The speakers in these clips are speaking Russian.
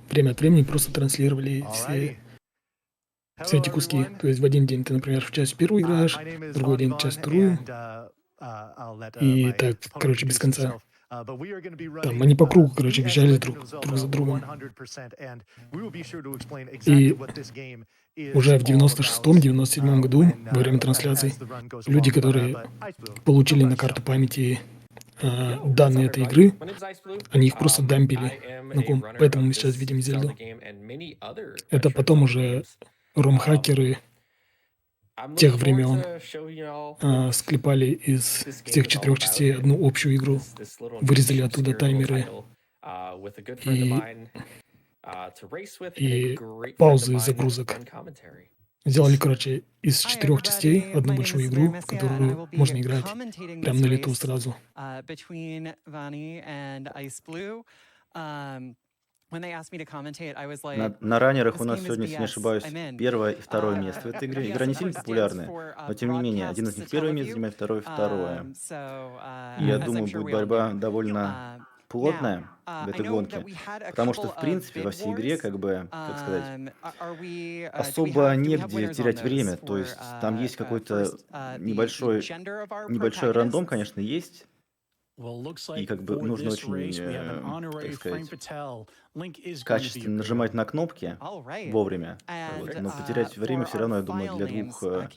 время от времени просто транслировали все эти куски. То есть в один день ты, например, в часть первую играешь, в другой день в часть вторую, и так, короче, без конца. Там они по кругу, короче, вещали друг за другом. И уже в 96-97 году, во время трансляций, люди, которые получили на карту памяти данные этой игры, они их просто дампили на ком. Поэтому мы сейчас видим Зельду. Это потом уже ром-хакеры тех времен склепали из всех 4 частей одну общую игру, вырезали оттуда таймеры и паузы загрузок. Сделали, короче, из 4 частей одну большую игру, в которую можно играть прям на лету сразу. На раннерах у нас сегодня, если не ошибаюсь, первое и второе место в этой игре. Игра не сильно популярная, но тем не менее, один из них первое место занимает, второе второе. Я думаю, будет борьба довольно плотная в этой гонке, потому что, в принципе, во всей игре, как сказать, особо негде терять время, то есть там есть какой-то небольшой рандом, конечно, есть, и как бы нужно очень, так сказать, качественно нажимать на кнопки вовремя. Вот. Но потерять время все равно, я думаю, для двух как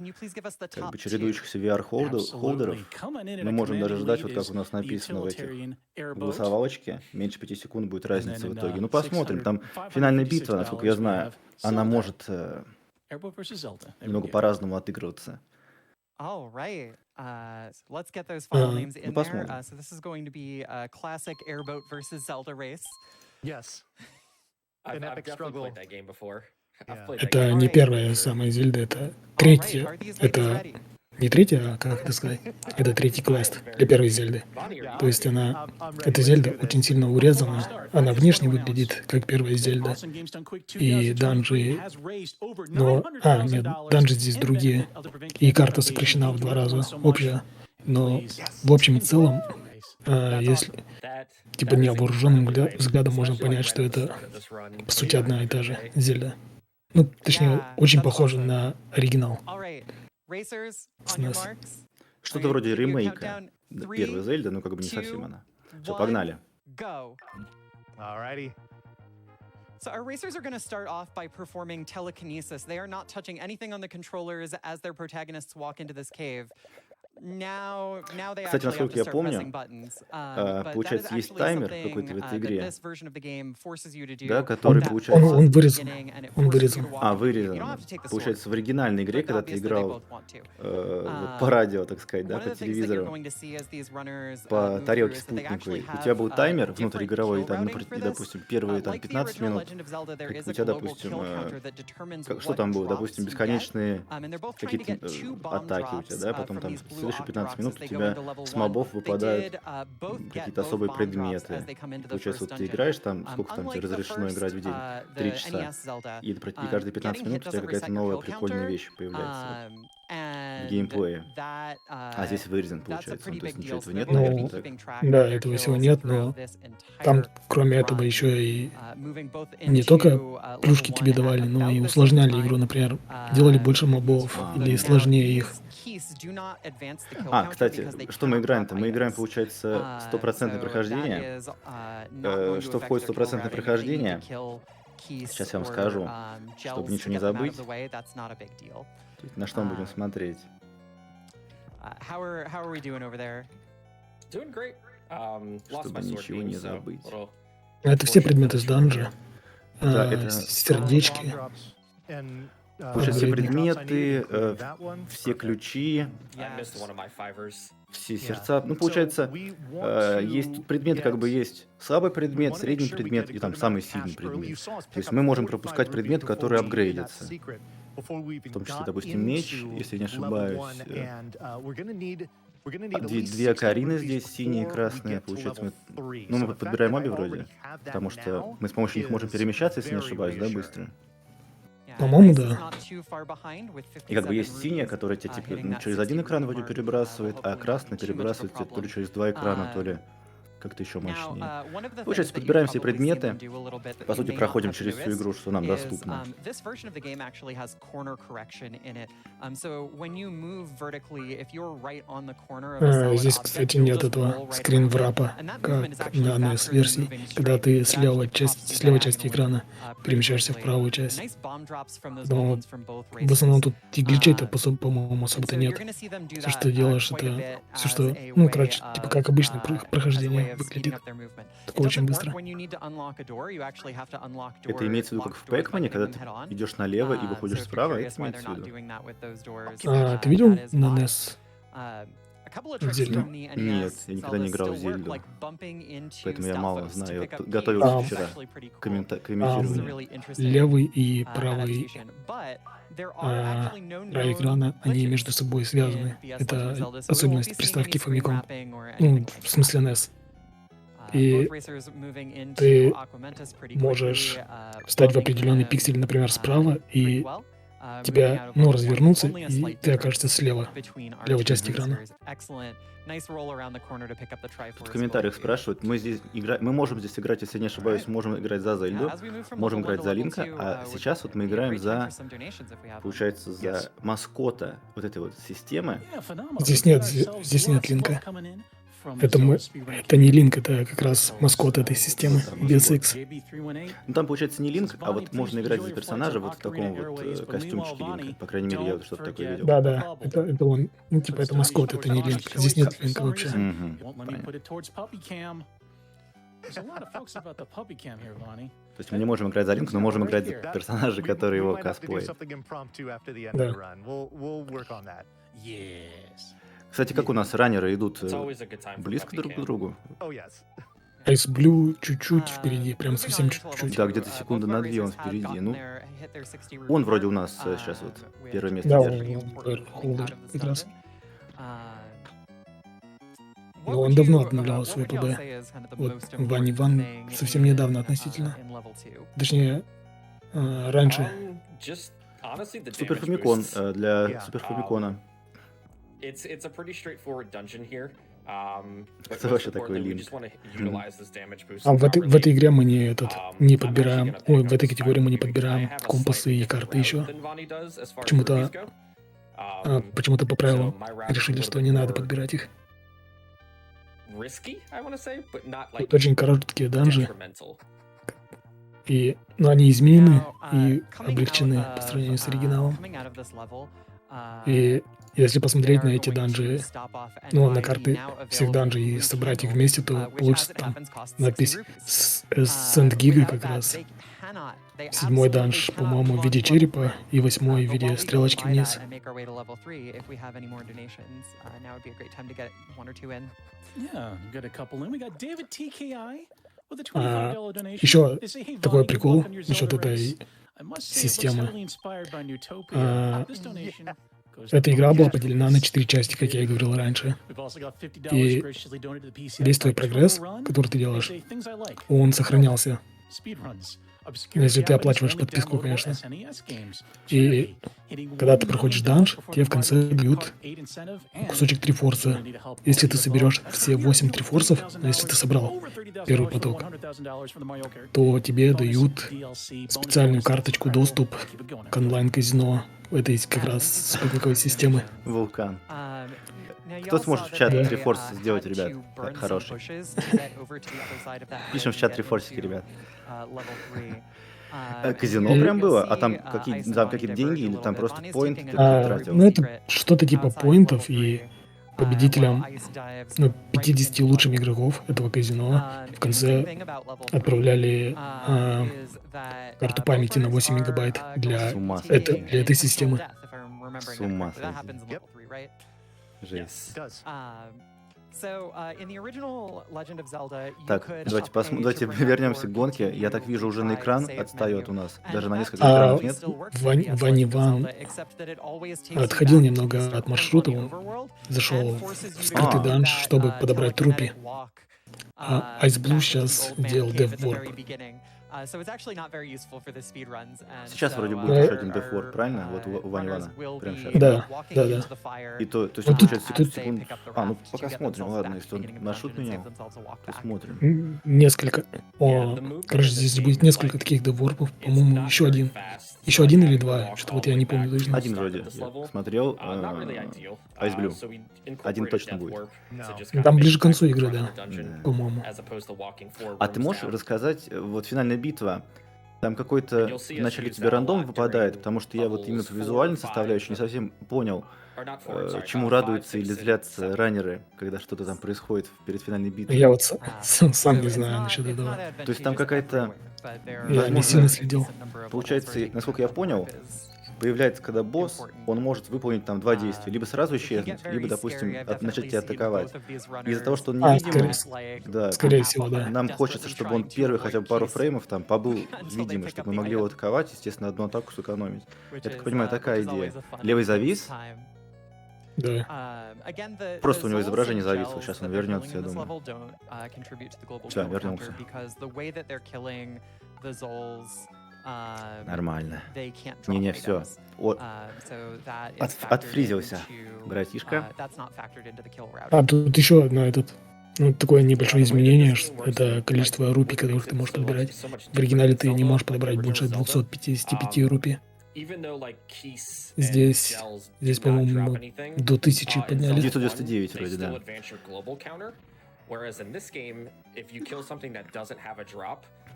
бы чередующихся VR-холдеров мы можем даже ждать, вот как у нас написано в этих голосовалочке, меньше 5 секунд будет разница в итоге. Ну посмотрим, там финальная битва, насколько я знаю, она может немного по-разному отыгрываться. Ну, посмотрим. Это не первая самая Зельда, это третья. Это не третья, а как это сказать? Это третий квест для первой Зельды. То есть эта Зельда очень сильно урезана. Она внешне выглядит как первая Зельда. И данжи... нет, данжи здесь другие. И карта сокращена в 2 раза общая. Но в общем и целом, если типа невооруженным взглядом можно понять, что это по сути одна и та же Зельда. Ну, точнее, очень похоже на оригинал. SNES. Что-то вроде ремейка первой Зельды, но как бы не совсем она. Все, погнали. So our racers are going to start off by performing telekinesis. They are not touching anything on the controllers as their protagonists walk into this cave. Кстати, насколько я помню, получается, есть таймер какой-то в этой игре, да, который, получается... Он вырезан. Он вырезан. Вырезан. Получается, в оригинальной игре, когда ты играл по радио, так сказать, да, по телевизору, по тарелке спутниковой, у тебя был таймер внутриигровой, там, и, допустим, первые там, 15 минут, у тебя, допустим, что там было, допустим, бесконечные какие-то атаки у тебя, да, потом там следующие 15 минут у тебя с мобов выпадают какие-то особые предметы. Получается, вот ты играешь там, сколько там тебе разрешено играть в день? 3 часа. И каждые 15 минут у тебя какая-то новая прикольная вещь появляется в геймплее. А здесь вырезан, получается. То есть ничего этого нет, наверное, так? Да, этого всего нет, но там, кроме этого, еще и не только плюшки тебе давали, но и усложняли игру, например, делали больше мобов или сложнее их. Кстати, что мы играем-то? Мы играем, получается, 100% прохождение. Что входит в 100% прохождение? Сейчас я вам скажу, чтобы ничего не забыть. На что мы будем смотреть? Чтобы ничего не забыть. Это все предметы с данжа. Да, это сердечки. Получается, все предметы, все ключи, все сердца. Ну, получается, есть предметы, как бы есть слабый предмет, средний предмет и там самый сильный предмет. То есть мы можем пропускать предметы, которые апгрейдятся. В том числе, допустим, меч, если не ошибаюсь. Две окарины здесь, синие и красные. Получается, мы подбираем обе вроде, потому что мы с помощью них можем перемещаться, если не ошибаюсь, да, быстро. По-моему, да. И как бы есть синяя, которая тебя типа через один экран вроде перебрасывает, а красная перебрасывает тебя то ли через 2 экрана, то ли как-то еще мощнее. One of the Получается, things that you've подбираем все probably seen them предметы, do a little bit that по you сути, may not проходим have через всю noticed игру, что нам is доступно. this version of the game actually has corner correction in it. So when you move vertically, if you're right on the corner of a solid Здесь, object, кстати, you'll нет just этого roll right around it. скринврапа, And that как movement is actually на faster than NES-версии, moving когда straight. ты It actually pops you с левой части diagonally экрана pretty перемещаешься в quickly. правую And часть. nice bomb drops from those Но weapons from both в основном races. тут и гличей-то, Um, по-моему, And особо-то so you're нет. going to see them do Все, that что делаешь, quite a это bit все, as что, a ну, way короче, типа of как обычное as a way прохождение of speeding выглядит. up their movement. It Такое очень doesn't work быстро. when you need to unlock a door. You actually have to unlock Это door, имеется в виду как lock в doors by Пэкмане, hitting когда them ты head on. идешь налево и So выходишь if you're справа, curious это why имеется they're в not виду? doing that with those doors, Ты видел that is на not it. NES A couple of в tricks Зельду? from the Нет, NES я никогда не Zelda играл в still work, Зельду, like bumping into поэтому я stop мало foes to знаю. pick up keys, Готовился which is вчера actually pretty к cool. This is a комментированию. really interesting левый и правый adaptation. But there are actually no край known экрана, они между glitches собой связаны. in BS Legend of Это Zelda, so we won't be особенность seeing any приставки screen Famicom. wrapping or Ну, anything в like that. смысле NES. Both И racers moving into ты Aquamentus pretty можешь quickly, встать в bumping определенный him пиксель, например, справа, pretty и well, moving тебя, out of ну, level one. развернуться, Only a и slight ты difference окажешься слева, between our левой two части экрана. racers. Excellent. Nice roll around the corner to pick up the Тут Triforce в комментариях gold. спрашивают, мы можем здесь играть, если я не ошибаюсь, можем играть за Зельду, As we move from можем level one играть to за level Линка, two, а would сейчас вот мы be a играем great time за, for some donations if we have them. получается, за маскота вот этой вот системы. Здесь нет линка. Это не линк, это как раз маскот этой системы, BSX. Ну там, получается, не Линк, а вот можно играть за персонажа вот в таком вот костюмчике Линка. По крайней мере, я вот что-то такое видел. Да, это он, ну, типа, это маскот, это не линк. Здесь нет линка вообще. Мгм, Won't let me понятно. put it towards puppy cam. There's a lot of folks about the puppy cam here, Vonnie. То есть мы не можем играть за Линка, но можем играть за персонажа, который его косплеит. Да. Yes. Кстати, как у нас раннеры идут It's always a good time for близко puppy друг к cam. другу? Iceblue чуть-чуть впереди, прям совсем чуть-чуть. Да, где-то секунды на 2 он впереди. Ну, он вроде у нас сейчас вот первое место Да, держит. он холдер как раз. Но он давно обновлял свой ПБ. Вот Ван совсем недавно относительно. Точнее, раньше. Just honestly, the Супер damage Фамикон boosts. для Супер Фамикона. It's a pretty straightforward dungeon here. But Это most вообще такой importantly, we линк. just want to utilize this damage boost А в этой properly. игре мы не I'm подбираем, actually gonna ой, pick в up этой this категории мы не fight because I подбираем have a компасы slightly и different карты route еще. than Vonnie does as far as Почему-то rupees go. почему-то по правилам So my route is a решили, little что bit не надо more подбирать их. risky, I want to say, but not like Тут очень короткие данжи, detrimental. но они изменены и облегчены по сравнению с оригиналом. И если посмотреть на эти данжи, ну, на карты всех данжей и собрать их вместе, то получится там надпись с Сент-Гигой как раз. 7-й данж, по-моему, в виде черепа, и 8-й в виде стрелочки вниз. Yeah, got a couple in. We got David TKI with a $25 donation. Еще They say, hey, такой Vonnie, good прикол luck on your насчет Zelda этой race. I must say, it looks системы. heavily inspired by Newtopia. This donation goes to Эта игра была Podcast поделена на Race. 4 части, как я и говорил раньше. We've also got $50 И graciously donated to the PCI весь твой by прогресс, Turbo Run. который ты They делаешь, say things I like. он сохранялся. Speedruns. Если ты оплачиваешь подписку, конечно. И когда ты проходишь данж, тебе в конце дают кусочек трифорса. Если ты соберешь все 8 трифорсов, если ты собрал первый поток, то тебе дают специальную карточку доступ к онлайн-казино этой как раз спутниковой системы. Вулкан. Кто сможет в чат трифорс сделать, ребят? Хороший. Пишем в чат трифорсики, ребят. Казино прям было? А там какие-то деньги или там просто поинты ты тратил? Ну, это что-то типа поинтов, и победителям, ну, 50 лучшим игроков этого казино в конце отправляли карту памяти на 8 мегабайт для С ума этой системы. С ума сойти. Жесть. Так, давайте вернемся к гонке. Я так вижу, уже на экран отстает у нас. Даже на несколько экранов нет. Ван отходил немного от маршрута, он зашел в скрытый данж, чтобы подобрать трупи. А Iceblue сейчас делал DevWarp. So it's actually not very useful for the speedruns. And Сейчас so, вроде будет еще один Death правильно? Вот у Вани runners Вана. will Прямо be сейчас. Да, walking да, да. into the fire, И то есть Вот тут- получается as секунд, they секунд. pick up the Ну, raft пока to get смотрим, themselves ладно, back если to the он beginning of the маршрут dungeon and менял, save themselves a walk то back. смотрим. Несколько. Yeah, the movement Короче, in this здесь game будет is несколько like таких деворпов. it's По-моему, not еще very один. fast. Еще So один like или having to два. walk Что-то all вот the я way не back помню to точно. Один stuff вроде at this я level, смотрел. not really ideal. Iceblue. So we Один incorporated точно Death будет. Warp to No. just Ну, kind там of ближе к make концу the игры, front да, of the dungeon Да. по-моему. as opposed to walking four А ты rooms можешь down. рассказать, вот финальная битва, там And какой-то you'll see us вначале use тебе that a рандом lot выпадает, during потому что я вот именно levels по 4 визуальной and 5. составляющей не совсем понял, Or not 4, sorry, чему 5, радуются 6, или 7, злятся раннеры, когда что-то там происходит перед финальной битвой. Я вот сам So не it's знаю not, насчет it's этого. not То есть там advantageous какая-то, everywhere, but there Я are не возможно, сильно a следил. decent number of levels получается, where taking насколько я Death понял, Warp is появляется, когда босс, important. он может выполнить там два действия, либо сразу It can get исчезнуть, либо, very scary. допустим, I've начать definitely тебя seen атаковать. both of these Из-за того, runners что он скорее, невидимый, at like да, a скорее half всего, a да. heart, нам хочется, desperately чтобы он trying to первые avoid хотя бы пару keys фреймов там побыл until they видимый, pick чтобы up мы the могли его item, атаковать, естественно, одну атаку сэкономить. which Я так is, понимаю, такая which is идея. always a fun Левый and close завис, time. Да. Again, the просто у него Zolls изображение and зависло, gels сейчас that он they're killing вернется, я in this думаю. level don't contribute to the global Всё, kill вернулся. counter because the way that they're killing the Zolls, Нормально. they can't drop Не-не, все. items. So that is factored Отфризился, into, братишка. that's not factored into the kill routing. А тут еще одно такое небольшое изменение, это количество рупий, которых ты можешь подбирать. В оригинале ты не можешь подобрать больше 255 рупий. Здесь, по-моему, до 1000 подняли. 999 вроде, да.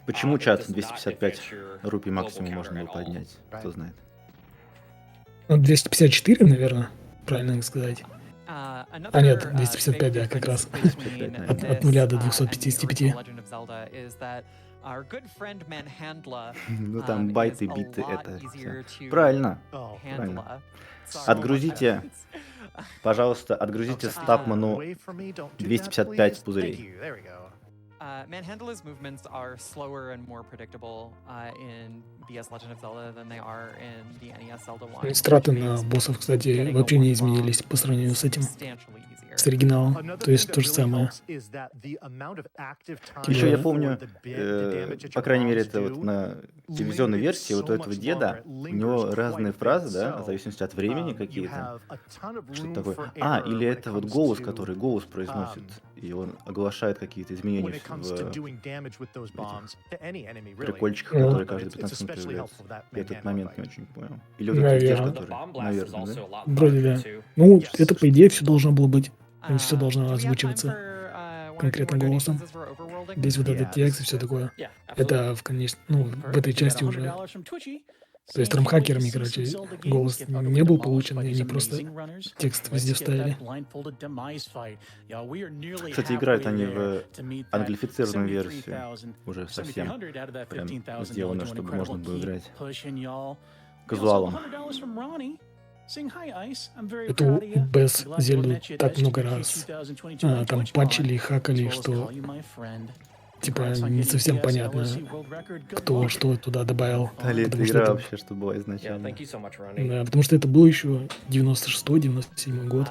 Почему чат 255 рупий максимум можно было поднять? Кто знает. Ну, 254, наверное, правильно сказать. А нет, 255, да, как раз. От 0 до 255. Ну там байты, биты, это всё. Правильно. Oh, Правильно. Отгрузите, пожалуйста, отгрузите Стапману away from me, don't do that, 255 please. пузырей. Thank you. There we go. Manhandla's movements are slower and more predictable in BS Legend of Zelda than they are in the NES Zelda 1. Страты на боссов, кстати, вообще не изменились по сравнению с этим, с оригиналом. Another То есть thing то that же really самое. helps is that the amount of active time Еще я Да. помню, for the damage that по your крайней мере, bombs это вот do на телевизионной версии вот у этого деда, у него разные фразы, да, в зависимости от времени какие-то. Что-то такое. А, или это вот голос, который голос произносит, и он оглашает какие-то изменения в прикольчиках, Ну. которые каждые 15 минут появляются. Я этот момент не очень понял. Или вот этот дед, Наверное. который, наверное, да? Вроде да. Ну, это по идее все должно было быть. Все должно озвучиваться конкретным голосом. Здесь вот этот текст и все такое. Это в конечном, ну, в этой части уже. То есть рамхакерами, короче, голос не был получен, и они просто текст везде вставили. Кстати, играют они в англифицированную версию. Уже совсем прям сделано, чтобы можно было играть казуалом. Эту без Зельду так много раз там патчили и хакали, что типа не совсем понятно, кто что туда добавил. Та ли эта Потому что игра это, вообще, что была изначально? да, потому что это был еще 96-97 год,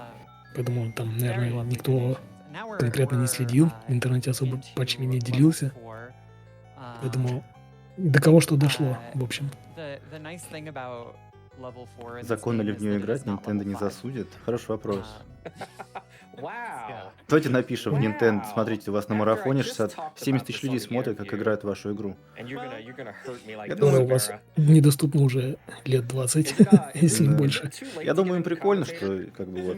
поэтому там, наверное, никто конкретно не следил, в интернете особо патчами не делился, поэтому до кого что дошло, в общем. Законно ли в нее играть, Nintendo не засудит? Хороший вопрос. Давайте напишем в Nintendo, смотрите, у вас на марафоне 70 тысяч людей смотрят, как играют в вашу игру. Которая у думаю, вас недоступна уже лет 20, если не Да. больше. Я думаю, им прикольно, что как бы вот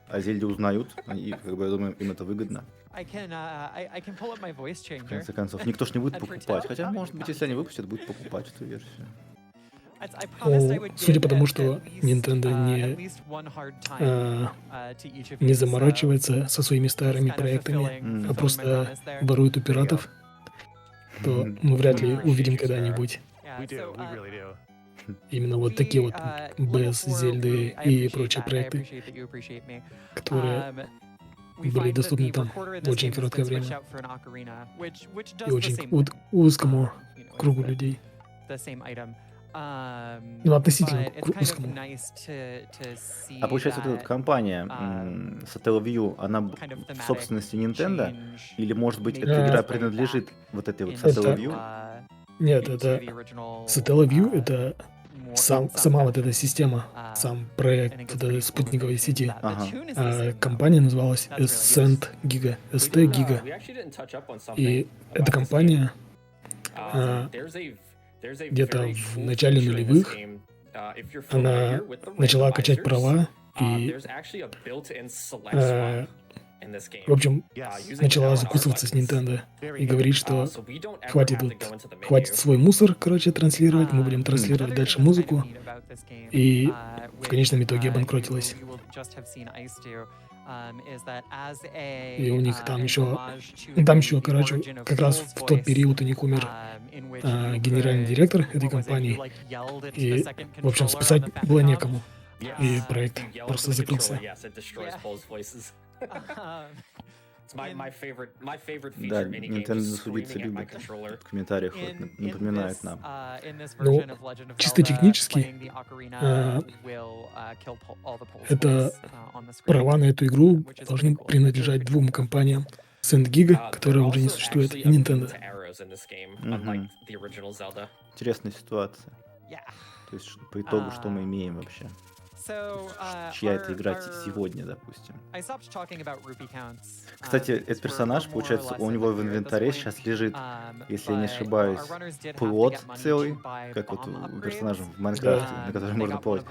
о Зельде узнают, и как бы я думаю, им это выгодно. В конце концов, никто ж не будет покупать. Хотя, может быть, если они выпустят, будут покупать эту версию. Ну, судя по тому, что Nintendo не заморачивается со своими старыми проектами, а просто ворует у пиратов, то мы вряд ли увидим когда-нибудь We do. We really do. именно вот такие вот без Зельды и прочие проекты, которые были доступны там в очень короткое время и очень к узкому кругу людей. Ну, относительно узкому. А получается, вот эта вот компания Satellaview, она в собственности Nintendo? Или, может быть, эта игра принадлежит вот этой вот Satellaview? Нет, to это the original, Satellite View, это more сама вот эта система, I сам think проект it's вот pretty этой cool that спутниковой they changed сети. that. The Ага. tune is the same, though. Компания называлась That's really Ascent Giga, We ST didn't, Giga. we actually didn't touch up on something И эта about this game. компания There's a где-то very в cool начале feature in this нулевых game. If you're она familiar with the начала качать randomizers, права и, there's actually a built-in select swap in this game. в общем, Yes. начала L&R закусываться с buttons. Nintendo Very и говорит, handy. что So we don't ever хватит have to тут, go into the хватит menu. свой мусор, короче, транслировать, мы будем Another транслировать thing дальше that's kind of музыку. neat about this game, И в which, конечном итоге обанкротилась. you will just have seen Ice do, is that as И у них an там еще, homage to там the еще, короче, origin of как раз Fool's в тот Voice, период у них умер in which you генеральный could, директор этой what was it, you компании, like yelled into the и, second в общем, controller on спасать the было Famicom. некому, и проект If you yell просто into the закрылся. controller, yes, it destroys Yeah. Paul's voices. It's my favorite Да, feature in any game. Nintendo Just засудиться screaming at my любит. controller. В комментариях вот напоминают нам. Ну, чисто технически, это права на эту игру должны принадлежать двум компаниям. Ascent Giga, которая уже не существует, и Nintendo. Мгм. Интересная ситуация. То есть по итогу что мы имеем вообще? Чья это игра сегодня, допустим? Кстати, этот персонаж, получается, у него в инвентаре сейчас лежит, если я не ошибаюсь, плот целый, как вот у персонажа в Майнкрафте, на который можно плавать.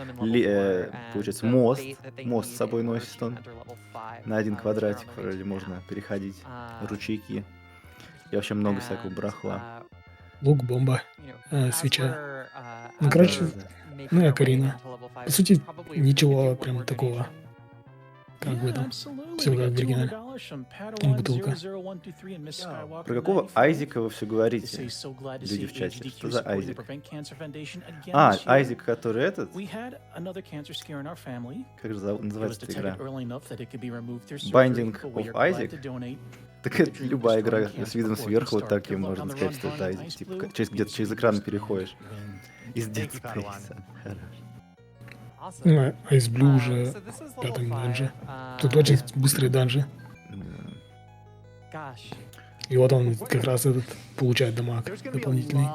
Получается, мост с собой носит он. На один квадратик вроде можно переходить, ручейки. И вообще много всякого барахла. Лук, бомба, свеча. Ну, короче, Да-да-да. ну и Окарина. По сути, ничего прям такого, как в этом. Всё как в оригинале. Бутылка. Про какого Айзека вы все говорите? Люди в чате. Что за Айзек? А, Айзек, который этот? Как же называется эта игра? Binding of Isaac? Так это любая игра с видом сверху, вот так и можно сказать, что это Айзек. Типа, где-то через экран переходишь. Из Dead Space. Ну, Iceblue уже в пятом данже. Тут очень быстрые данжи. И вот он как раз этот получает дамаг дополнительный.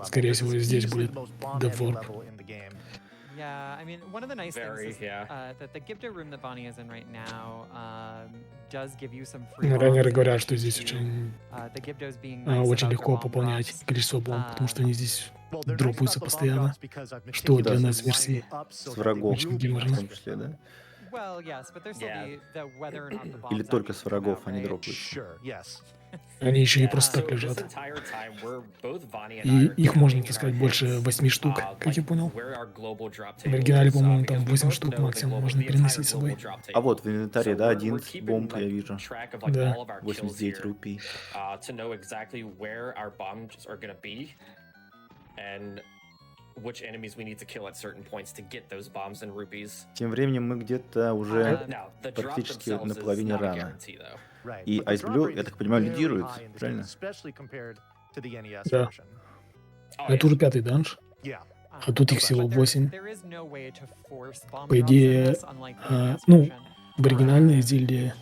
Скорее всего, здесь будет Deathwarp. Yeah, I mean, one of the nice things is Yeah. that the Gibdo room that Bonnie is in right now does give you some free Ну, bombs раннеры in говорят, что addition здесь to, очень, the Gibdos being nice очень about легко their bomb пополнять drops. количество бомб, потому что они здесь Well, they're nice дропаются about the bomb постоянно. drops because I've Что meticulously для Да, нас lined версии it up so с that they врагов will очень be в геморно. том числе, да? Well, yes, but there's still Yeah. the whether or not the bombs Или только actually с come врагов out, они right? дропаются? Sure, yes. Они еще и Yeah, просто так so this лежат. entire time, we're both Bonnie and I И are их можно gambling in таскать our больше heads, 8 штук, как я like, понял. where our global drop В table оригинале, is, по-моему, там because we 8 both штук know the максимум global, можно the entire переносить с global собой. drop А table. вот в инвентаре, So да, we're 11 keeping, бомб, я like, вижу. track of, like, Да. all of our kills 89 here, рупий. to know exactly where our bombs are gonna be, and which enemies we need to kill at certain points to get those bombs and rupees. Тем временем мы где-то уже Now, the drop практически themselves на is половине not a рано. guarantee, though. Right. И But the drop Iceblue, rate я is так понимаю, very лидирует, high in this game, правильно? especially compared to the NES Да. version. Oh, Это yeah. уже пятый данж. Yeah. А тут их всего 8. По По идее, ну, в оригинальной Зельде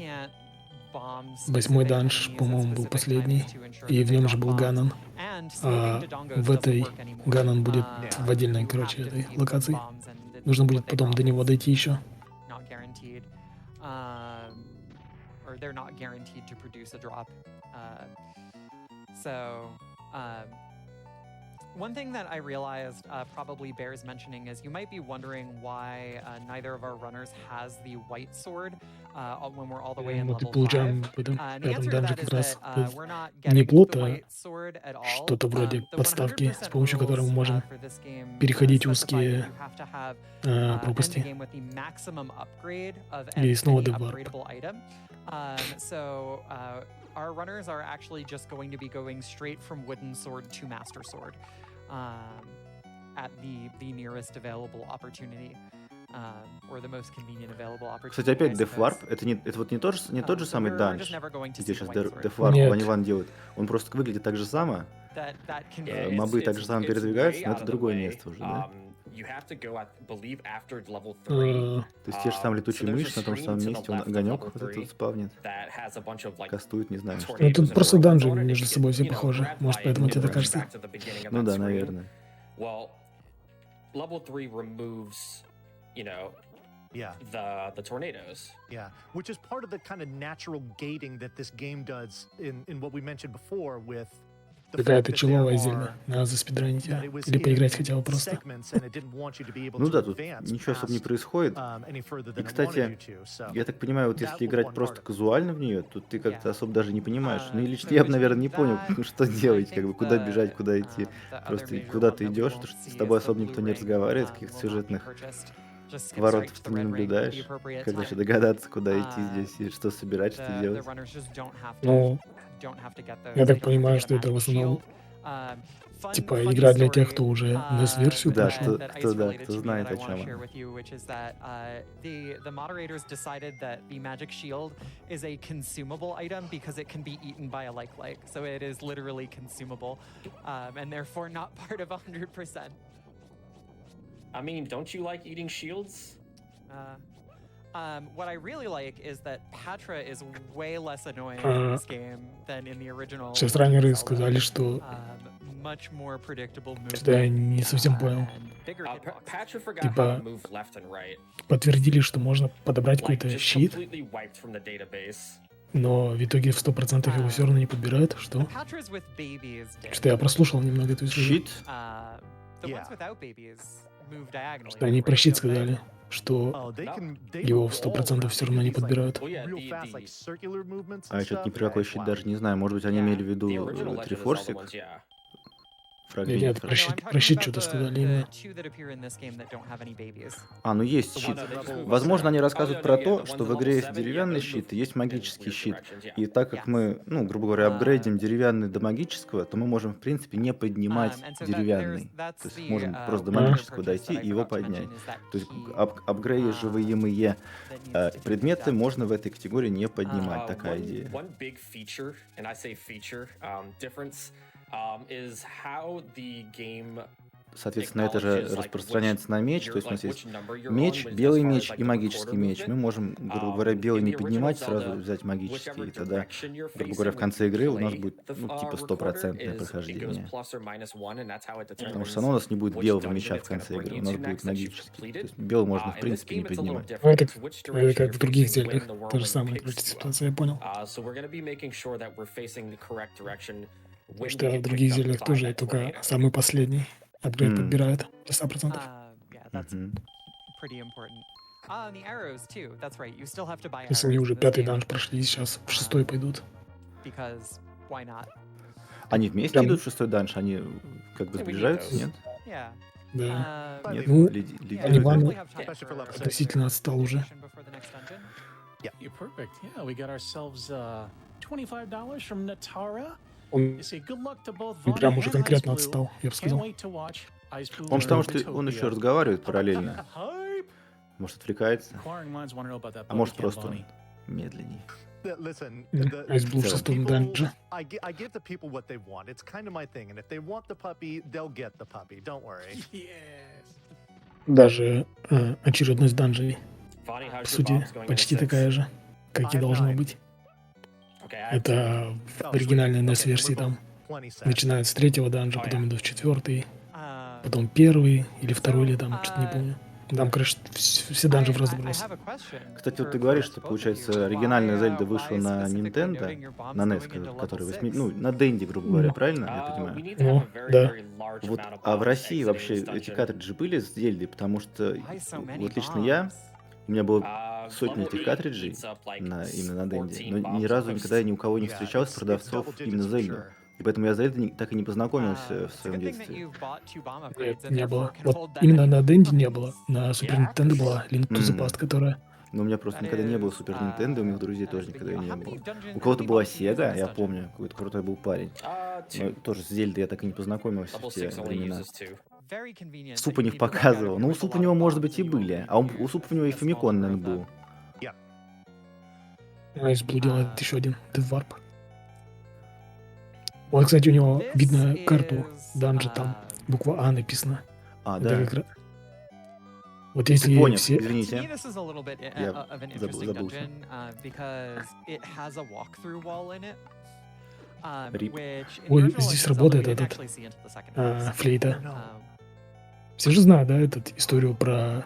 8-й данж, по-моему, был последний, и в нем же был Ганон. А в этой Ганон будет в отдельной, короче, этой локации. Нужно будет потом до него дойти еще. Not guaranteed, or they're not guaranteed to produce a drop. So, one thing that I realized probably bears mentioning is you might be wondering why neither of our runners has the white sword when we're all the way in Вот и level 5. получаем в этом And the пятом answer to данже that как is раз that we're not не getting плот, the а white sword at all. что-то вроде The подставки, 100% с помощью которой мы rules, можем for this game, переходить specify that узкие you have to have end the пропасти. game with the maximum upgrade of И снова any Deathwarp. upgradable item. So our runners are actually just going to be going straight from wooden sword to master sword at the nearest available opportunity. Or the most convenient available opportunity. Кстати, опять I suppose. Deathwarp, это вот не тот же So самый we're данж, just never going to где see сейчас white sword. Deathwarp Нет. Ван делает. Он просто выглядит так же само. That can Yeah, Мобы it's- так же само it's передвигаются, way но out это of the другое way. место уже, да? you have to go, I believe, after level 3. То есть те же самые So летучие there's a мыши на том же screen самом to the месте, он left of огонек level вот этот 3 вот спавнит, that has a bunch of like кастует, не знаю что. Ну, tornadoes тут and просто whirlwinds данжи on it. If между you get, собой все you know, похожи. grabbed Может, by it, поэтому it тебе так brings you кажется. back to the beginning of Ну that да, screen. наверное. Well, level 3 removes, you know, Yeah, the tornadoes. yeah. Which is part of the kind of natural gating that this game does in what we mentioned before with the fact Какая-то that there человая are Зельда. Надо заспидранить that ее. it was Или поиграть in хотя бы просто. segments and it didn't want you to be able Ну to да, тут advance ничего особо не past происходит. any further И, than it wanted you кстати, to. So я так понимаю, вот that если was играть one просто part of it. казуально в нее, то ты как-то Yeah. особо даже не понимаешь. Ну и лично So я бы, between наверное, не понял, that, что I делать, как think бы куда бежать, куда идти. the other Просто major куда one ты that we идешь, won't потому что с see тобой is the особо никто blue не ring, разговаривает, каких-то will not be сюжетных purchased. Just skip straight поворотов to ты the не red ring at the наблюдаешь, appropriate когда еще time. догадаться, куда идти здесь Um, и что собирать, что the делать. runners just don't have to Ну, get those. я They так don't have to понимаю, get a что это в magic основном shield. Fun, типа funny игра для тех, story кто уже NES-версию Да, прошел. that кто Ice да, related кто to me знает, that I о want чем to share она. with you, which is that the moderators decided that the magic shield is a consumable item because it can be eaten by a like. So it is literally consumable, and therefore not part of 100%. I mean, don't you like eating shields? What I really like is that Patra is way less annoying in А, this game than in the original Сейчас Legend of раннеры Zelda. сказали, что Much more predictable что-то я movement не совсем понял. and bigger hitboxes. Patra forgot how to Типа move left and right. подтвердили, что можно подобрать Like, какой-то just щит, completely wiped from the database. но в итоге в 100% его все равно не подбирают. Что? The Patras with babies did. Что я прослушал немного эту историю. Щит? The Yeah. ones without babies move diagonally. Что они про right, щит don't they? сказали, что Oh, they его move в all 100% around. все They равно do не these, like, подбирают. Oh yeah, real fast, like circular movements А and я что-то ни stuff. про какой Yeah, щит wow. даже не знаю. Может быть, они Yeah. имели в The виду original Legend of Zelda трифорсик? ones, yeah. Фрагмент. Нет, No, про I'm щит, talking про щит about что-то the сказали именно. two that appear in this game that don't have any babies. А, ну есть The щит. ones that just move Возможно, они up. рассказывают Oh, про yeah, то, the что ones в in игре level есть 7, деревянный yeah, those щит и move есть in магический weird щит. directions, yeah. И так как мы, ну, грубо говоря, апгрейдим деревянный до магического, то мы можем, в принципе, не поднимать And so деревянный. that's То есть the можем просто до one major магического purchase дойти that I и его forgot to поднять. mention is that То есть key апгрейживаемые that needs to be предметы picked up. можно в этой категории не поднимать. Такая One, идея. one big feature, and I say feature, difference, is how the game Соответственно, это же acknowledges, like, распространяется на меч. your, То есть у нас like, есть which number you're меч, on, as белый far as, меч like, и the магический quarter меч. Мы movement. можем, грубо говоря, белый In не the original поднимать, сразу Zelda, взять магический. whichever И тогда, direction you're грубо facing говоря, в when конце you игры у нас play будет, the, ну, типа recorder стопроцентное is it goes прохождение. plus or minus one, and that's how it Потому что determines все равно у нас не будет which белого dungeon меча в it's gonna конце bring игры. У you нас to будет next that you've магический. То completed. есть белый можно, в In this принципе, не game, it's a little поднимать. Ну, different. это, It's which это direction как you're в других facing when зельдах. the То же whirlwind самое, picks короче, you up. ситуация, я понял. So we're going to be making sure that we're facing the correct direction Потому when we что в get других picked up зельдах by тоже that только tornado. самый последний апгрейд М, подбирает до 100%. Yeah, that's мгм. pretty important. And the arrows too. That's right. You still have to buy Если они arrows уже in this пятый game данж прошли, сейчас в шестой пойдут. because why not? Они вместе Прям, идут в шестой данж? Они как бы Yeah, we need сближаются, those. нет? Yeah. Да. Нет, Ну, Yeah, лидируют. we'll Ливан definitely have time Especially for level for six. относительно отстал уже. before the next dungeon. You're perfect. Yeah, we got ourselves $25 from Natara. Он You say good luck to both прям Vonnie уже and конкретно Iceblue. отстал, я бы Can't сказал. wait to watch Iceblue Он learn потому что он еще Utopia. разговаривает параллельно. Hype! Может, отвлекается, Inquiring minds want to know about that а может, puppy cam, просто Vonnie. он медленнее. Listen, Iceblue в the шестом people, данже. I give the people what they want. It's kind of my thing. And if they want the puppy, they'll get the puppy. Don't worry. Yes. Даже очередность данжей, Vonnie, how's по your сути, bombs going почти in a такая six? же, как и I have должно 9. быть. Okay, I have 10. Это в Oh, sweet. оригинальной Okay, then NES-версии we're both там plenty set. начинают с третьего данжа, Oh, потом yeah. идут в четвертый, Uh, потом первый или второй, или so, там, что-то не помню. Там, короче, все данжи в I разброс. have a question Кстати, вот for ты говоришь, both что, of you. получается, оригинальная Зельда Why вышла на specifically Nintendo, noting your bombs на NES, going into который level 8, 6? ну, на Денди, грубо говоря, правильно? Я We понимаю. need to Ну, have a very, да. very large Вот, amount of а в bombs России exiting вообще this эти dungeon. картриджи были с Зельдой, потому что Why so many вот лично я, bombs? у меня было Level сотни этих 8 картриджей eats up like именно на Денде, 14 но ни bombs разу a никогда я host. ни у кого не Yeah, встречал с it's продавцов double digits именно for Зельду. sure. И поэтому я Зельдой так и не познакомился в It's a своем good thing that детстве. you've bought 2 bomb Нет, upgrades and не therefore было. can Вот hold that именно many на Денде не puppies. было. На Супер Yeah, Nintendo for была Link to the Past, которая... Но у меня просто That никогда не было is, Супер Nintendo, у моих друзей that тоже is the никогда deal. не How many было. dungeon- У how кого-то many была bombs do you use in Sega, this я dungeon? помню, какой-то крутой был парень. Но 2. тоже с Зельдой я так и не познакомился Level в те 6 only времена. uses 2. Very convenient Суп that у you них need to pick out показывал. if Ну, у you're with a Суп у lot него, of может bombs быть, и and you были. only А у use Суп у него и a small Фамикон, number наверное, of them. был. Iceblue делает еще один Death Warp. Вот, кстати, у него This видно карту is, данжа, там буква А написана. А, Это да. как раз... Вот Ты если понял, все... To me, извините. this is a little bit Я of an interesting забылся. dungeon because it has a walkthrough wall in it, Рип. which in the Ой, original здесь Legend of Zelda, работает we didn't этот actually see into the second half. флейта. Oh, no. Все же знают, да, эту историю про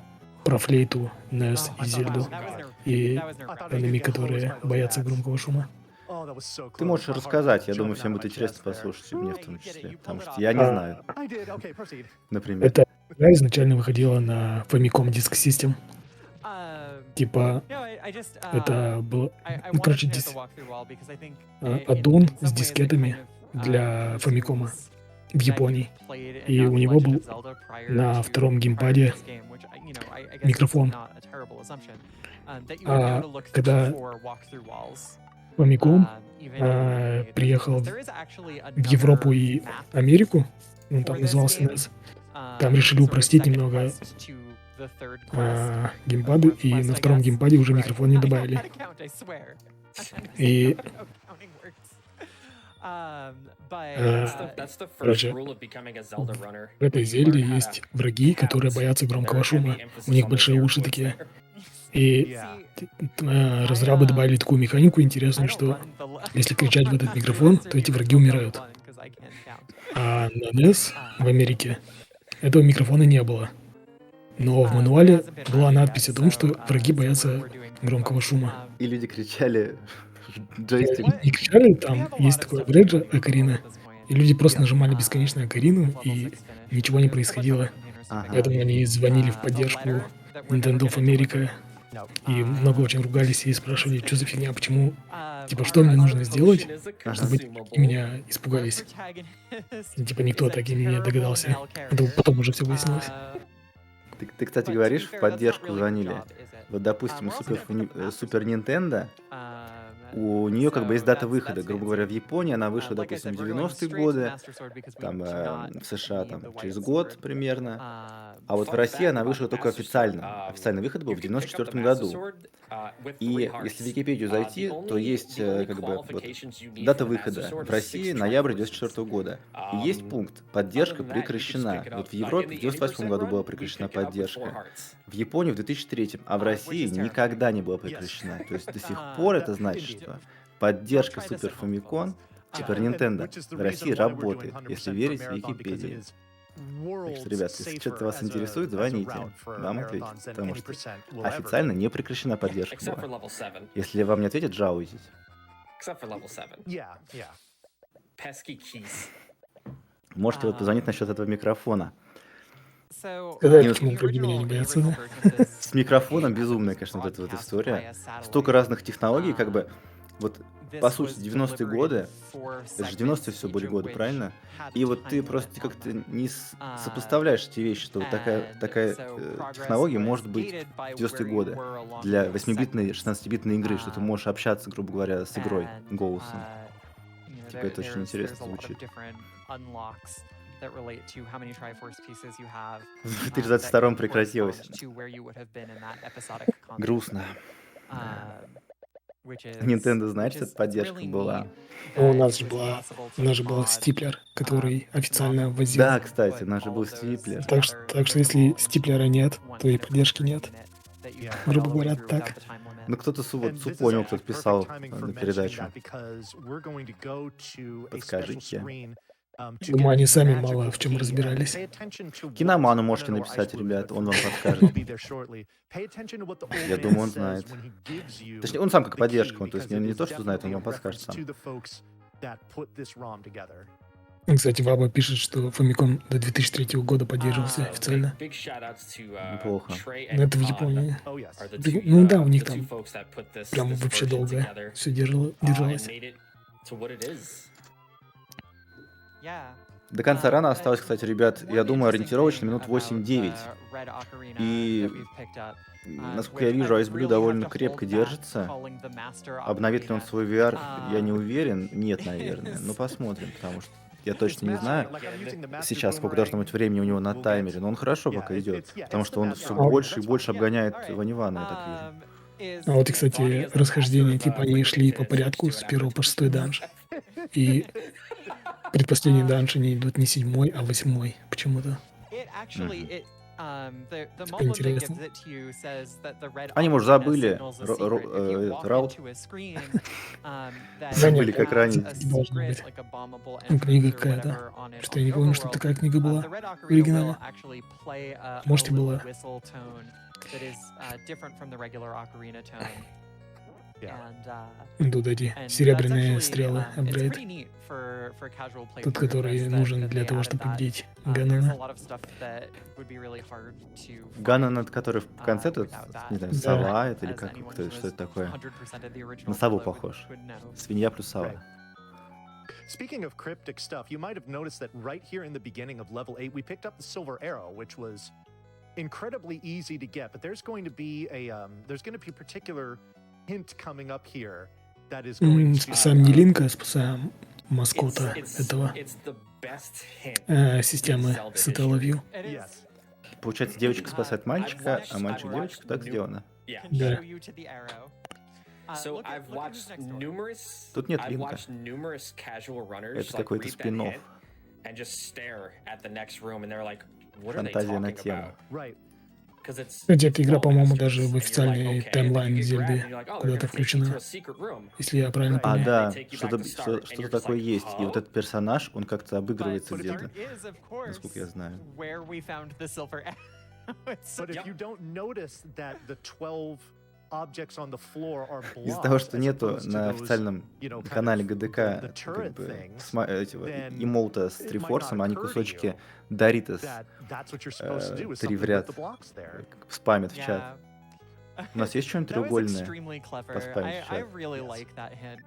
флейту, Несс Oh, и I thought Зельду, it was That was God. nerve. и That was nerve I thought wracking. it энеми, could get hosed которые by those боятся bats. громкого шума. Oh, that was so Ты close. можешь My heart was рассказать, я думаю, jumping всем out of будет my интересно chest there. послушать, и мне в Hey, том you get it, числе, you потому pulled it что off. я не А, знаю, I did. Okay, proceed. например. Эта игра изначально выходила на Famicom Disk System. Типа, No, I just это было... I Ну, wanted короче, to note the walkthrough wall because I think аддон in с some ways it kind дискетами of для Famicom presumes в that you've Японии. played И enough у него Legend был of Zelda prior на to втором prior to геймпаде this game, which I guess is микрофон. not a terrible assumption. That you would be able to look Когда for walkthrough walls. Famicom Even in the remade приехал versions. There is actually в Европу another и map Америку, он for там this назывался game. NES, там решили Sort of упростить second немного quest to the third quest. геймпады, Fourth и quest, на I втором guess. геймпаде уже Right. микрофон не I know how добавили. to count, I swear. И I know how counting works. But That's the first короче, rule of becoming a Zelda runner. в этой You Зельде learn how есть to враги, которые count. боятся There громкого are шума. heavy У emphasis них on those большие air уши quotes такие. there. И Yeah. разрабы добавили такую механику I интересную, don't что run the если кричать в этот микрофон, то эти враги умирают. because I can't count. А на NES в Америке этого микрофона не было. Но в мануале была надпись о том, что враги боятся громкого шума. И люди кричали Люди джойстик. не кричали, там есть такой апгрейд же Окарина, и люди просто нажимали бесконечно Окарину, и ничего не происходило. Ага. Поэтому они звонили в поддержку Nintendo of America, No. и много очень ругались и спрашивали, что за фигня, почему, типа, что мне нужно сделать, чтобы они меня испугались. И, типа, никто так и не догадался. Это потом уже все выяснилось. Ты, кстати, говоришь, в поддержку звонили. Вот, допустим, Супер Nintendo, у нее как бы есть дата выхода. Грубо говоря, в Японии она вышла, допустим, в 90-е годы, там в США там, через год примерно. А вот в России она вышла только официально. Официальный выход был в 94 году. И если в Википедию зайти, то есть как бы вот, дата выхода в России ноябрь 94 года. И есть пункт «Поддержка прекращена». Вот в Европе в 98 году была прекращена поддержка. В Японии в 2003, а в России никогда не была прекращена. То есть до сих пор это значит, что поддержка Супер Famicom, Супер Nintendo в России работает, если верить Википедии. Так что, ребят, если что-то вас интересует, звоните, вам ответят, потому что официально не прекращена поддержка Except for была. level 7. Если вам не ответят, жалуйтесь. Except for level 7. Yeah, yeah. Pesky keys. Можете вот позвонить насчет этого микрофона. Сказать, почему враги меня не боятся, да? С микрофоном безумная, конечно, вот эта вот история. Столько разных технологий, как бы, вот, по сути, 90-е годы, это же 90-е все были годы, правильно? И вот ты просто как-то не сопоставляешь эти вещи, что вот такая технология может быть в 90-е годы для 8-битной, 16-битной игры, что ты можешь общаться, грубо говоря, с игрой голосом. Типа это очень интересно звучит. 2022 В 2022 прекратилось. Грустно. Nintendo знает, что эта поддержка была. У нас же был стиплер, который официально возил. Да, кстати, у нас же был стиплер. Так что если стиплера нет, то и поддержки нет. Грубо говоря, так. Ну, кто-то понял, кто-то писал на передачу. Подскажите. Думаю, они сами мало в чем разбирались. Киноману можете написать, ребят, он вам подскажет. Я думаю, он знает. Точнее, он сам как поддержка, он, то есть не то, что знает, он вам подскажет сам. Кстати, Ваба пишет, что Famicom до 2003 года поддерживался официально. Неплохо. Но это в Японии. Ну да, у них там прям вообще долго все держалось. До конца рана осталось, кстати, ребят, я думаю, ориентировочно минут 8-9. И, насколько я вижу, Iceblue довольно крепко держится. Обновит ли он свой VR, я не уверен. Нет, наверное. Но посмотрим, потому что я точно не знаю сейчас, сколько должно быть времени у него на таймере. Но он хорошо пока идет, потому что он все больше и больше обгоняет Ванивана, я так вижу. А вот, и, кстати, расхождения, типа, они шли по порядку с 1 по 6 данж. И предпоследний данж они идут не 7, а 8 почему-то. the Типа model that gives интересно. it to you says that the red Они, может, ocarina забыли signals a secret. If you walk раут. into a screen that Да Забыли, нет, has как a ранить. должно secret, быть. like a bombable Ну, книга entrance or какая-то. whatever on it Что on я не the помню, что overworld, такая книга the была red в ocarina will оригинале. actually play a Может, и little была. whistle tone that is different from the regular ocarina tone. Yeah. Тут эти And that's серебряные actually стрелы, it's апгрейд. pretty neat for casual play Тот, through of который this нужен that для they того, added чтобы that. победить There's a Ганнона. lot of stuff that would be really hard to Ганнон, find от который в конце тут, without that. не знаю, Да. сова это или As как, anyone кто, who что has это такое? 100% of the На original сову Zelda похож. would know. Свинья плюс сова. Right. Speaking of cryptic stuff, you might have noticed that right here in the beginning of level 8, we picked up the silver arrow, which was incredibly easy to get. But there's going to be a particular hint coming up here that is going to Спасаем не Линка, спасаем маскота It's этого the best hint in системы Zelda Satellaview. history. It Yes. is Получается, девочка спасает мальчика, I've а мальчик watched девочку. Так new- сделано. Yeah. can Да. show you to the arrow. So Look at I've who's watched next door. numerous. Тут нет I've линка. watched numerous casual runners Это like какой-то read that спин-офф. hint and just stare at the next room, and they're like, "What are they Фантазия на talking тему. about?" Right. Because it's Кстати, эта игра, all по-моему, masters, даже в and you're like, официальный "Okay," and then таймлайн you get grabbed, Зельды and you're like, "Oh, they're куда-то gonna take you to включена, a secret room." если я правильно Right. А, помню. And да, they take you back что-то to start, and что-то you're just такое like, есть. И вот "Huh?" этот персонаж, он как-то But обыгрывается в there Зельде. is, of course, Насколько я знаю. where we found the silver arrow. It's But if Yep. you don't notice that the 12 objects on the floor are Из-за того, blocked что as нету opposed to на those, официальном you know, kind канале of ГДК the turret как бы, things, этого then эмоута с it might not Трифорсом, они occur to кусочки you Доритос that that's what you're supposed to do is три something в with ряд the blocks there. спамят в чат. yeah. У нас есть что-нибудь That was треугольное? extremely clever. Поспамить в I чат. really Yes. like that hint.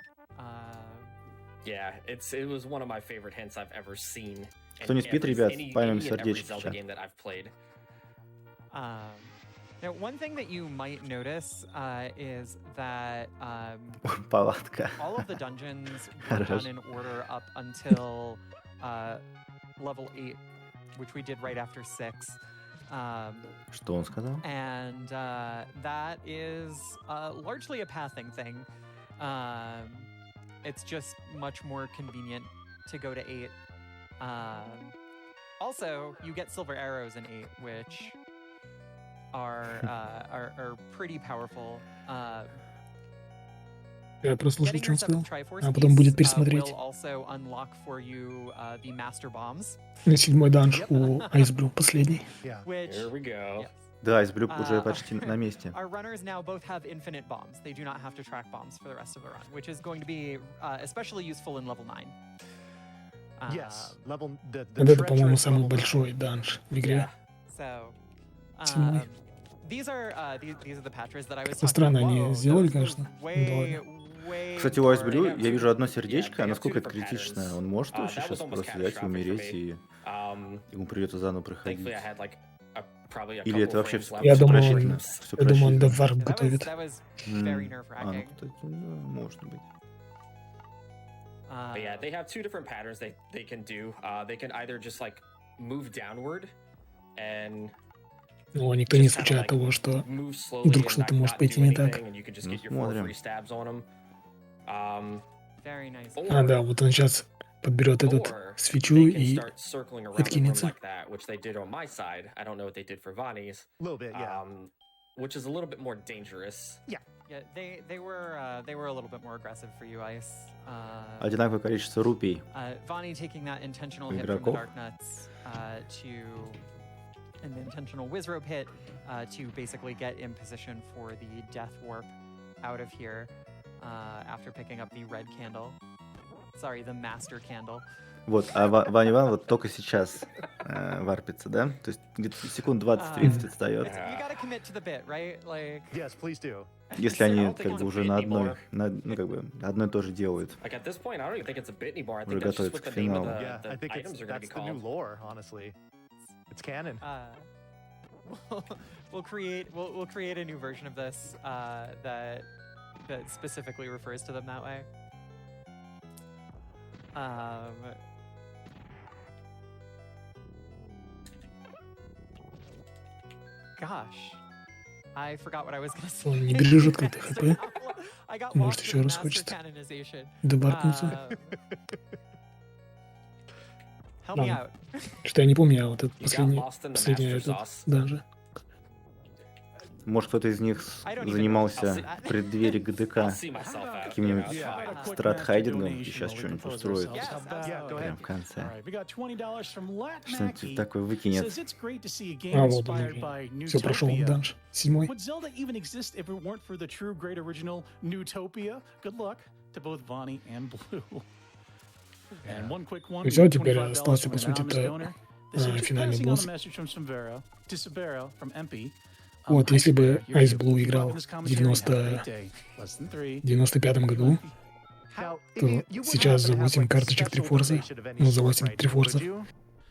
Yeah, it was one of my favorite hints I've ever seen. Кто не in спит, every- ребят, any спамим and every сердечки в Zelda чат. game that I've played. Now, one thing that you might notice is that Палатка. all of the dungeons were Хорошо. done in order up until level 8, which we did right after 6. Что он сказал? And that is largely a pathing thing. It's just much more convenient to go to 8. Also, you get silver arrows in 8, which are pretty powerful. Я просто слушал, Getting что он your сказал. seventh Triforce А потом будет piece, пересмотреть. will also unlock for you the Master Bombs, Седьмой данж у Iceblue, последний. Yeah. which Here we go. yes. Да, Iceblue уже А, почти на месте. Our runners now both have infinite bombs. They do not have to track bombs for the rest of the run, which is going to be especially useful in level 9. Yes. Level the Вот это, по-моему, treacherous самый level большой данж в игре. So, Седьмой. these are the patches that I was Как-то talking странно about. они Whoa, сделали, those were конечно. way, Да way Кстати, у more Iceblue я вижу одно сердечко, they а have насколько two это different критично? patterns. Он может That вообще was сейчас almost просто взять и catastrophic for умереть, me. и ему придется заново проходить? Thankfully, I had like probably a Или это couple вообще frames все left. Я думаю, просчитано? он- Все Я думаю, он просчитано. девварп Yeah, готовит. that was very Ну, nerve-wracking. кстати, да, может быть. But yeah, they have two different patterns they can do. They can either just like move downward and Но никто не just kinda, исключает like, того, что move slowly вдруг and что-то not может do пойти не так. anything, and you can just Ну, get your 4 смотрим. free stabs on them. Very nice. А, да, вот он сейчас подберет этот Or свечу they can и start circling around the room откинется. like that, which they did on my side. I don't know what they did for Vani's, A little bit, yeah. which is a little bit more dangerous. Yeah, they were a little bit more aggressive for you, Ice. Одинаковое количество рупий. Vani taking that intentional hit from the Игроков. Dark Nuts and the intentional Wizrobe hit to basically get in position for the Death Warp out of here after picking up the red candle. Sorry, the Master Candle. Вот, а Ваня Иван вот только сейчас варпится, да? То есть где-то секунд 20-30 отстает. You gotta commit to the bit, right? Like, Yes, please do. Если I они don't think как it's бы a уже bit на одной, anymore. ну как бы одно и то же делают. Like at this point, I don't even think it's a bit anymore. I Уже think that's just готовится what к the name of финалу. Yeah, I the think items are going to be that's the new called. lore, honestly. It's canon. we'll create a new version of this that specifically refers to them that way. Gosh, I forgot what I was gonna say. Он не бережет как-то хп. I got Может, lost еще in раз master хочет canonization. деварпнуться. Help me Ладно. out. Что я не помню, а вот этот You got последний, lost in the последний master этот sauce. даже. Может, кто-то из них I don't even know занимался what в преддверии I'll ГДК see myself out. каким-нибудь Yeah. стратхайдингом и сейчас что-нибудь устроит. Yes, Yeah, go Прям ahead. в конце. All right, we got $20 from Lat Что-нибудь Mackey. такое выкинет. Says it's great to see a game А, вот он inspired by уже. Все, прошел Newtopia. данж. 7. Would Zelda even exist if it weren't for the true great original Newtopia? Good luck to both Vonnie and Blue. And one quick one. И всё, we got теперь $25 остался, from по an сути, anonymous это, donor. They say, just финальный passing on босс. a message from Sabera from MP. Вот, если бы Iceblue, you're Iceblue keep играл up this в commentary and have a great day. Less than 3. 95-м году, Now, то Iggy, you сейчас wouldn't за happen to have, 8 like, карточек special Трифорса, donation of any ну, за sort 8 right now, would Трифорсов, you?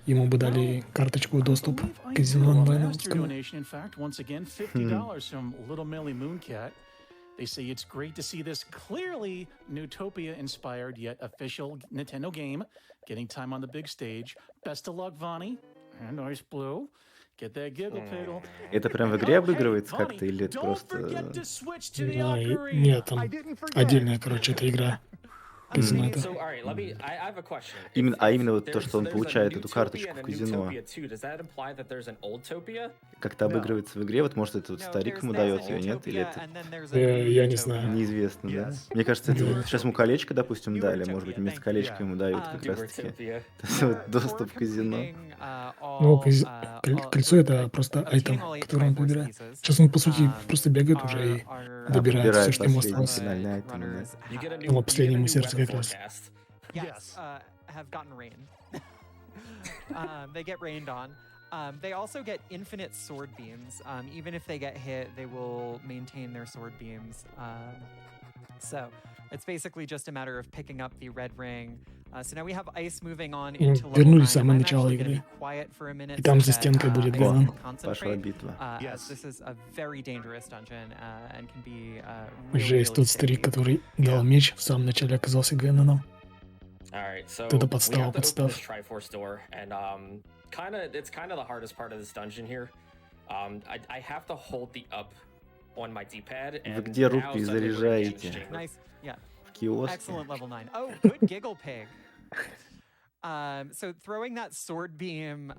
ему бы дали карточку доступ к казино онлайновскому. Donation, in fact, once again, $50 from Little Millie Mooncat. They say it's great to see this clearly Newtopia-inspired yet official Nintendo game getting time on the big stage. Best of luck, Vonnie and Iceblue. Get that giggle piggle. Это прям в игре обыгрывается как-то или это Don't просто... forget to switch to the Да, Ocarina. нет, там I didn't forget. отдельная, короче, эта игра. Казино это. So, all right, I have a question. Именно, If- а if именно вот то, there's- что он there's a получает эту Newtopia карточку and a в казино, Newtopia 2, does that imply that there's an Oldtopia? как-то обыгрывается в игре, вот может это вот No, старик there's ему a дает ее, нет? Utopia, Или это and then there's a Я не Utopia. знаю. неизвестно, да? Yes. Мне кажется, это Да. вот сейчас ему колечко, допустим, You дали, were может быть, Utopia, вместо thank you. колечка ему дают Yeah. как You were раз-таки Utopia. вот доступ в казино. Ну, кольцо это просто айтем, который он выбирает. Сейчас он, по сути, просто бегает уже и добирает все, выбирает что ему последний осталось. финальный айтем, да. You get a Ну, new, последнему you get a new сердце weather как раз. forecast. Yes, have gotten rain. They get rained on. They also get infinite sword beams. Even if they get hit, they will maintain their sword beams. So it's basically just a matter of picking up the red ring. So now we have ice moving on into level 9. вернулись в самое I'm начало actually gonna игры. be quiet for a minute И там so за that, стенкой будет Ice Галан. can Пошла concentrate, битва. as Yes. this is a very dangerous dungeon and can be really, Жесть, really тот старик, sticky. который дал меч, в самом начале оказался Ганоном. All right, so Это we подстава, have to open подстав. this Triforce door, and it's kind of the hardest part of this dungeon here. I have to hold the up on my D-pad, Вы and где now рупии suddenly we're in the заряжаете? chamber. Nice, yeah. В киоске. Excellent level 9. Oh, good giggle pig. So throwing that sword beam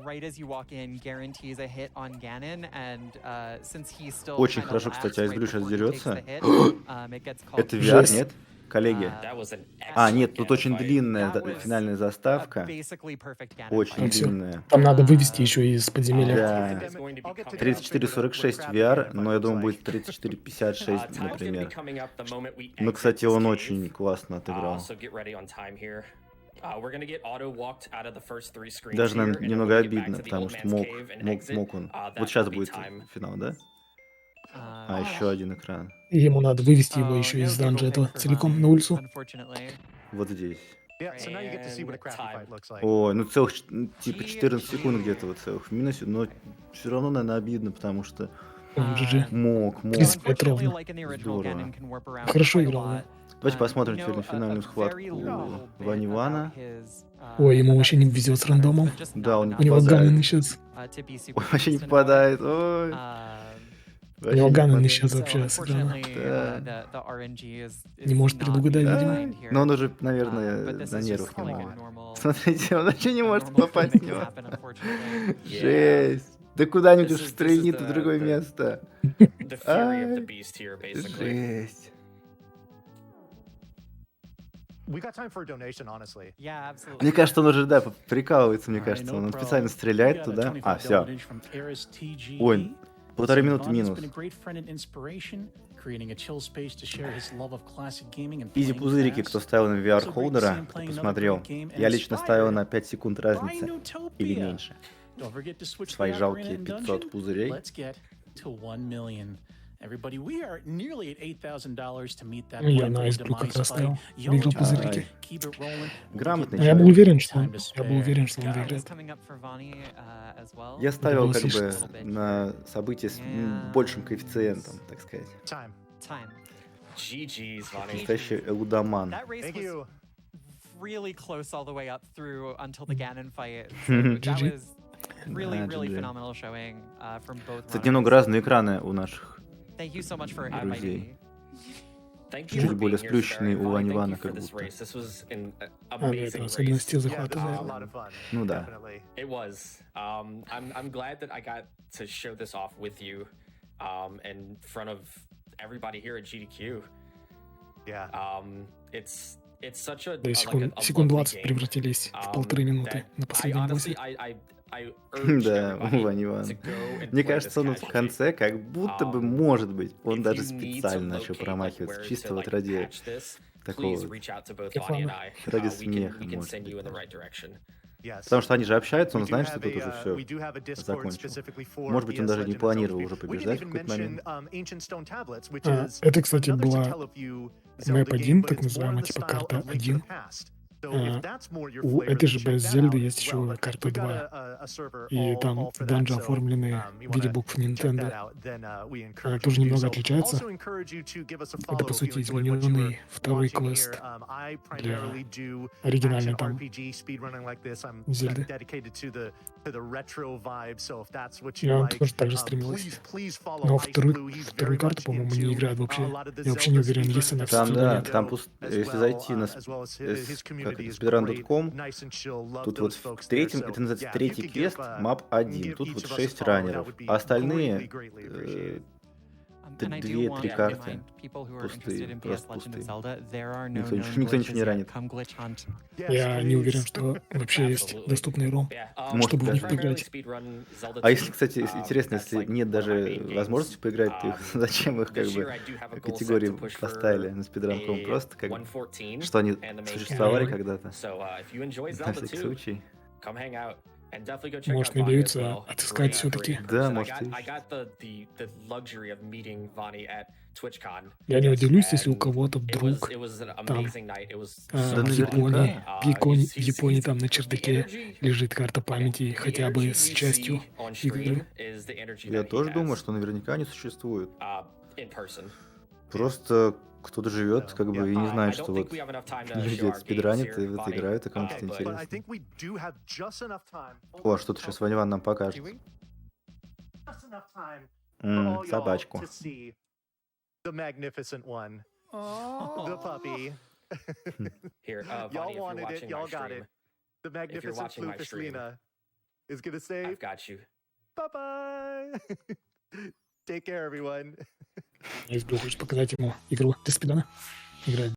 right as you walk in guarantees a hit on Ganon, and since he's still Очень kinda хорошо, lax кстати, right Iceblue сейчас before he takes дерется. the hit, it gets called Это VR, Жесть. нет? Коллеги. That was an А, excellent нет, тут Ganon очень fight. длинная That was финальная a заставка. basically perfect Ganon Очень Там fight. всё. длинная. Там надо вывести еще из подземелья. Да. It's going to be I'll get to coming up. 34-46 VR, но я думаю, будет 34-56, Time's gonna be например. coming up the moment we Но, exit кстати, this он cave. очень классно отыграл. So get ready on time here. We're gonna get auto walked out of the first 3 screens Даже, here, наверное, and then немного when we get back обидно, to the потому old что man's мог cave and exit, он. that Вот сейчас will be будет time. финал, да? А, Oh, еще один экран. И ему надо вывести его oh, еще no из giggle данжа pig этого for целиком Vonnie, на улицу. unfortunately. Вот здесь. Yeah, so now you get to see what a crappy Time. fight looks like. Ой, ну целых, типа, GG. 14 секунд где-то вот целых в минусе, но все равно, наверное, обидно, потому что GG. мог. So 35 unfortunately, ровно. like in the original, Здорово. Ganon can warp around Хорошо quite a играл, lot. да. Давайте посмотрим We теперь на know финальную a схватку very little bit Вани Вана. about his, Ой, ему about вообще не his везет с runners, рандомом. but just Да, not он не enough, У него попадает. Ганнон исчез. to be super Ой, вообще не decent about it. попадает, ой. У него Ганнон попадает. исчез So вообще с экрана. unfortunately, Да. the RNG is Не может not предугадать, being видимо. defined here. Но он уже, But наверное, this на is just нервах like a немного. normal, Смотрите, он вообще не a может normal thing попасть that в can него. happen, unfortunately. Жесть. Да куда-нибудь This уж is стрельни the- в другое the- место. The fury of the Ай. beast here, basically. Жесть. We got time for a donation, honestly. Yeah, absolutely. Мне кажется, он уже, да, прикалывается, мне All right, кажется. no Он problem. специально We стреляет got a туда. $25 А, все. donation from Aris TGE. Ой, полторы Saying минуты Vonnie's минус. been a great friend and inspiration, creating a chill space to share his love of classic gaming and Изи playing пузырики, fast. кто ставил на So great to see VR-холдера, him кто playing another посмотрел. great game and Я лично ставил inspired на 5 секунд by разницы. Или Newtopia. меньше. Don't forget to switch to Свои the жалкие Ocarina and 500 Dungeon. пузырей. Let's get to 1 million. Everybody, we are nearly at $8,000 to meet that Ну, я point на for the Iceblue как demise раз fight. ставил. Yo, Выиграл just пузырики. keep it rolling. We'll Грамотный get А я был человек. уверен, что time он, to я был spare. уверен, что он Is выиграет. coming up for Vonnie, as well. Я ставил было как бы слишком. на события с Yeah. большим коэффициентом, так сказать. Time. Time. GG's, Vonnie. Настоящий элудоман. That race Thank was you. really close all the way up through until the Ganon fight. So that GG. was really, Да, really GG. phenomenal showing from both Кстати, runners. немного разные экраны у наших. Thank you so much for друзей. inviting me. Thank you Чуть for более being here, сплющенный Safari. у Bonnie, thank Вани-Вана you for как this будто. race. This was an да, amazing это race. особенности Yeah, захвата, this was a наверное. lot of fun. Ну да. Definitely. It was. I'm glad that I got to show this off with you, in front of everybody here at GDQ. Yeah. It's such a Да, like секунд a lovely 20 game. превратились в 1,5 минуты That на I последнем боссе. honestly I urge Да, everybody Вани-Ван. to go and Мне play кажется, this он вот в casually. конце как будто бы, может быть, он If даже you need to специально начал locate like промахиваться, where чисто to вот like ради patch this, такого please вот, reach out to both Для Bonnie and фана. I. ради We смеха, can может send быть, you in the даже. right direction. Yes. Потому что они же общаются, We он do знает, что have тут уже we все do have a Discord закончил. specifically for Может быть, он PS даже не Legend of Zelda планировал Speed. уже We didn't побеждать в even какой-то mention момент. Ancient Stone Tablets, which is Это, кстати, another была tell-of-you мэп Zelda game, 1, but так it's more in называемая, the типа style карта of Link to the 1. Past. So if А, that's more your У flavor, этой then же check that Зельды out есть as well. еще But карта we've got 2, a server и там all for that. данжи So оформлены you в виде wanna букв check that Nintendo. out, then we Она encourage you тоже to do немного so. отличается. Also encourage you to give us a Это, follow по if you сути, enjoyed what you were измененный второй watching квест here. I для primarily do оригинальной action там RPG speedrunning like this. I'm Зельды. dedicated to the retro vibe. So if that's what И you она like, тоже так же стремилась. please follow Но Iceblue. He's вторую very карту, much по-моему, не into играют a вообще. lot of the Я вообще не Zelda уверен, есть speedrunning она в that's Там, Steam или да, нет. там as если well, зайти на as well as his community is great, speedrun.com, nice and chill. Love тут вот those в folks there. третьем, So это называется yeah, if you третий could квест, give мап 1. Тут each вот of us a 6 follow, that раннеров, would be а остальные greatly appreciated. And I do 2-3 want to карты remind people who are пустые, interested in PS просто Legend of пустые. Zelda, there are no Никто, known никто ничего glitches не yet. ранит. Come glitch hunt. Yes, Я не уверен, please. что вообще есть Absolutely. доступный ROM, Yeah, Может, чтобы в них даже. primarily поиграть. speedrun Zelda А если, 2. кстати, интересно, That's если like нет one of my даже main games. возможности поиграть, то их зачем их как This бы year I do have a goal set категории to push поставили for на speedrun.com? a Просто как бы, 114 что они and the main существовали category. когда-то, So if you enjoy на Zelda всякий 2, случай. come hang out and definitely go check out Может, Bonnie as надеются well. отыскать Great все-таки. Да, person. может, I ищут. got the luxury of meeting Bonnie at TwitchCon. Я не удивлюсь, если у And кого-то it was вдруг an там amazing night. It was в so Да much fun. Японии, в He's Японии там на the чердаке energy. лежит карта памяти хотя бы The с energy you частью see on stream игры. is the energy Я that he тоже думаю, has, что наверняка они существуют. in person. Просто кто-то живет, как бы, и не I знает, don't что think вот we have enough time to люди show это our games спидранят и here, вот Bonnie. играют, и кому-то But But I интересно. think we do have just enough time. О, что-то сейчас Ваня нам покажет. Do we? Just enough time for all y'all Собачку. to see the magnificent one, the puppy. Here, Bonnie, Y'all if you're wanted it, watching y'all my got stream, it. The magnificent watching my Lucas stream, Lena is gonna say I've got you. bye-bye. Take care, everyone. Iceblue хочет показать ему игру для спидана. Играть